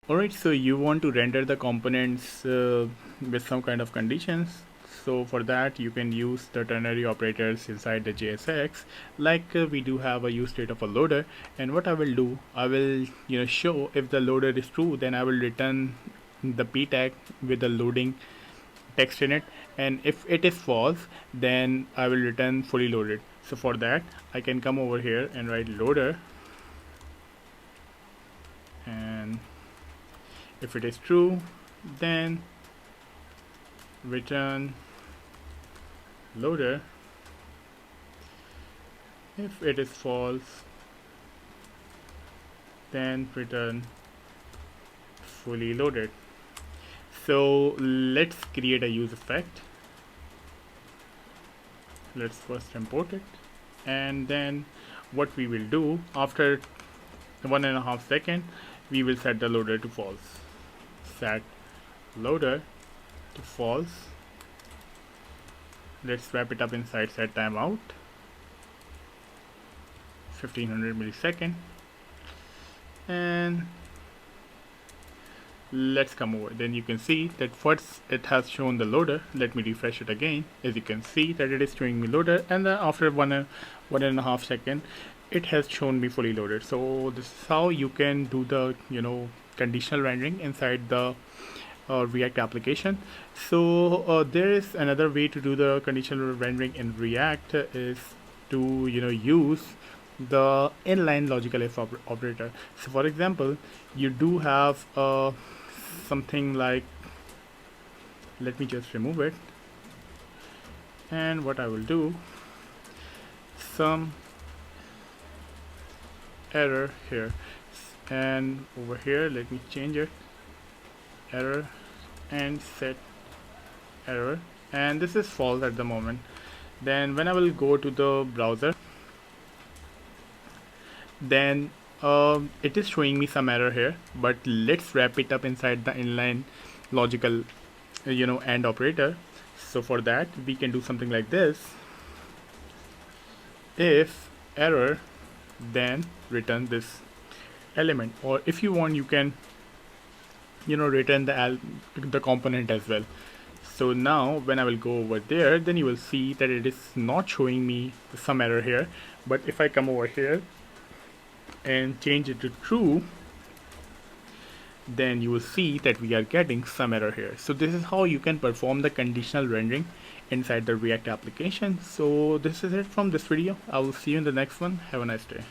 Alright, so you want to render the components with some kind of conditions. So for that you can use the ternary operators inside the JSX, like we do have a use state of a loader. And what I will do, I will show if the loader is true, then I will return the p tag with the loading text in it, and if it is false, then I will return fully loaded. So for that I can come over here and write loader, and if it is true, then return loader. If it is false, then return fully loaded. So let's create a use effect. Let's first import it, and then what we will do, after 1.5 seconds, we will set the loader to false. Set loader to false. Let's wrap it up inside set timeout, 1500 millisecond, and let's come over. Then you can see that first it has shown the loader. Let me refresh it again. As you can see that it is showing me loader, and then after 1.5 seconds it has shown me fully loaded. So this is how you can do the conditional rendering inside the React application. So there is another way to do the conditional rendering in React, is to use the inline logical if operator. So for example, you do have something like, let me just remove it, and what I will do, some error here, and over here let me change it, error, and set error, and this is false at the moment. Then when I will go to the browser, then it is showing me some error here, but let's wrap it up inside the inline logical AND operator. So for that we can do something like this: if error, then return this element, or if you want you can return the component as well. So now when I will go over there, then you will see that it is not showing me some error here, but if I come over here and change it to true, then you will see that we are getting some error here. So this is how you can perform the conditional rendering inside the React application. So this is it from this video. I will see you in the next one. Have a nice day.